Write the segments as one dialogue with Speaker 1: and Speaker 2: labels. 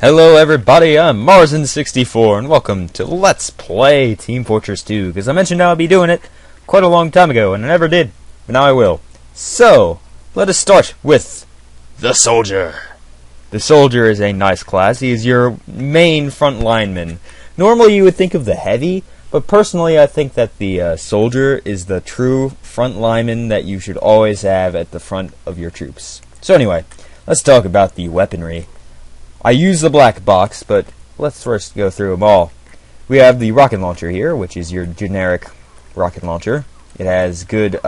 Speaker 1: Hello everybody, I'm Marzen64 and welcome to Let's Play Team Fortress 2, because I mentioned I would be doing it quite a long time ago and I never did, but now I will. So, let us start with the Soldier. The Soldier is a nice class. He is your main front lineman. Normally you would think of the Heavy, but personally I think that the Soldier is the true front lineman that you should always have at the front of your troops. So anyway, let's talk about the weaponry. I use the black box, but let's first go through them all. We have the rocket launcher here, which is your generic rocket launcher. It has good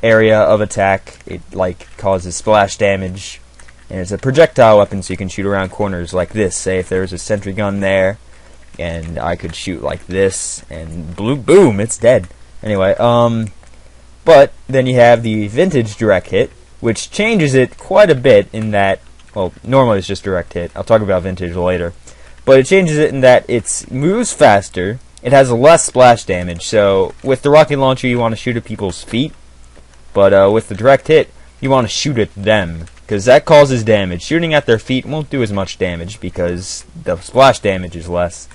Speaker 1: area of attack. It causes splash damage, and it's a projectile weapon, so you can shoot around corners like this. Say if there's a sentry gun there, and I could shoot like this, and boom, it's dead. Anyway, but then you have the vintage direct hit, which changes it quite a bit in that. Well, normally it's just direct hit. I'll talk about vintage later. But it changes it in that it moves faster, it has less splash damage. So with the rocket launcher you want to shoot at people's feet, but with the direct hit you want to shoot at them, because that causes damage. Shooting at their feet won't do as much damage because the splash damage is less.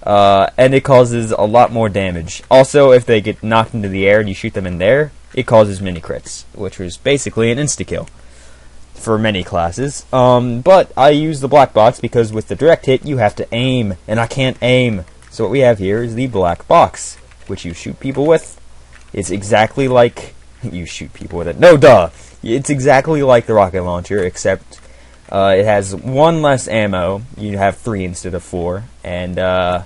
Speaker 1: And it causes a lot more damage. Also, if they get knocked into the air and you shoot them in there, it causes mini crits, which was basically an insta-kill for many classes. But I use the black box because with the direct hit you have to aim, and I can't aim. So what we have here is the black box, which you shoot people with. It's exactly like you shoot people with it. No, duh. It's exactly like the rocket launcher, except it has one less ammo. You have 3 instead of 4, and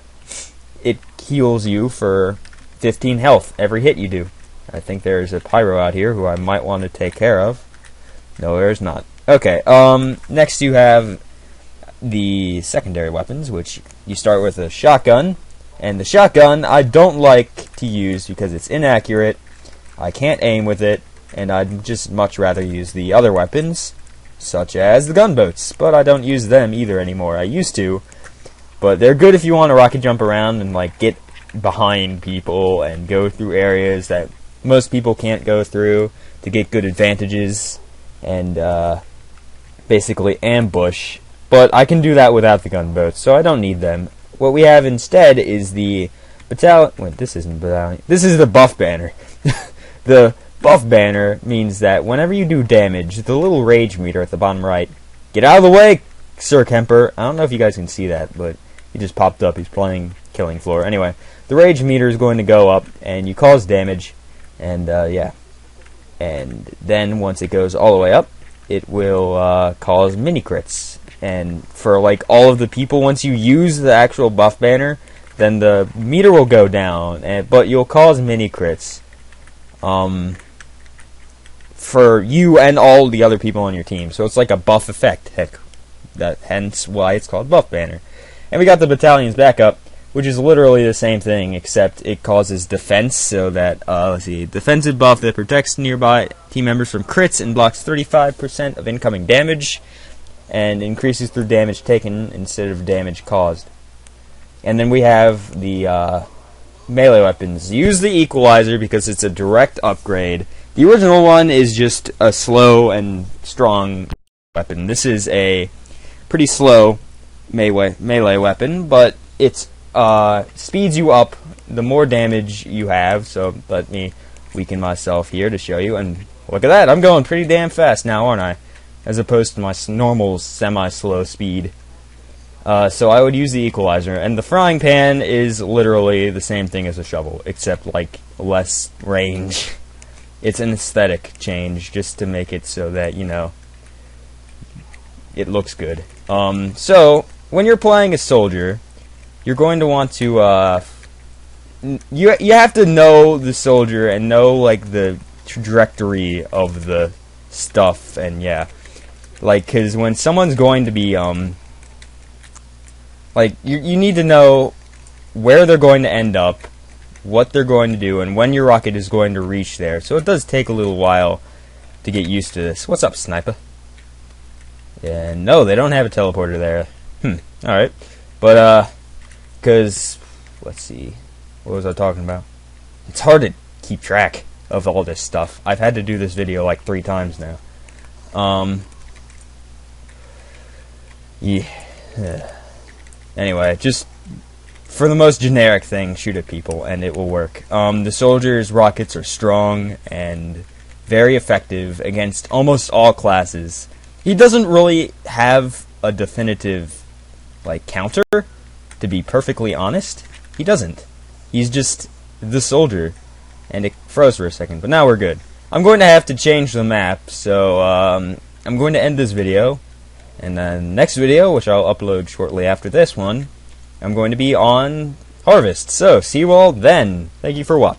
Speaker 1: it heals you for 15 health every hit you do. I think there's a pyro out here who I might want to take care of. No, there's not. Okay, next you have the secondary weapons, which you start with a shotgun. And the shotgun I don't like to use because it's inaccurate, I can't aim with it, and I'd just much rather use the other weapons, such as the gunboats. But I don't use them either anymore. I used to, but they're good if you want to rocket jump around and get behind people and go through areas that most people can't go through to get good advantages and basically ambush, but I can do that without the gunboats, so I don't need them. What we have instead is the battalion. Wait, this isn't battalion. This is the buff banner. The buff banner means that whenever you do damage, the little rage meter at the bottom right. Get out of the way, Sir Kemper. I don't know if you guys can see that, but he just popped up. He's playing Killing Floor. Anyway, the rage meter is going to go up, and you cause damage, and yeah. And then once it goes all the way up, it will cause mini crits. And for all of the people, once you use the actual buff banner, then the meter will go down, but you'll cause mini crits for you and all the other people on your team. So it's like a buff effect, hence why it's called buff banner. And we got the battalion's backup, which is literally the same thing, except it causes defense, so that, let's see, defensive buff that protects nearby team members from crits and blocks 35% of incoming damage, and increases through damage taken instead of damage caused. And then we have the melee weapons. Use the equalizer because it's a direct upgrade. The original one is just a slow and strong weapon. This is a pretty slow melee weapon, but it's speeds you up the more damage you have. So let me weaken myself here to show you, and look at that, I'm going pretty damn fast now, aren't I, as opposed to my normal semi-slow speed. So I would use the equalizer, and the frying pan is literally the same thing as a shovel, except less range. It's an aesthetic change just to make it so that, you know, it looks good. So when you're playing a soldier, you're going to want to, you have to know the soldier and know, the trajectory of the stuff, and yeah. Because when someone's going to be, you need to know where they're going to end up, what they're going to do, and when your rocket is going to reach there. So it does take a little while to get used to this. What's up, sniper? Yeah, no, they don't have a teleporter there. Alright. But, because, let's see, what was I talking about? It's hard to keep track of all this stuff. I've had to do this video 3 times now. Yeah. Anyway, just for the most generic thing, shoot at people and it will work. The soldier's rockets are strong and very effective against almost all classes. He doesn't really have a definitive, like, counter, to be perfectly honest. He doesn't. He's just the soldier. And it froze for a second, but now we're good. I'm going to have to change the map, so I'm going to end this video. And then next video, which I'll upload shortly after this one, I'm going to be on Harvest. So, see you all then. Thank you for watching.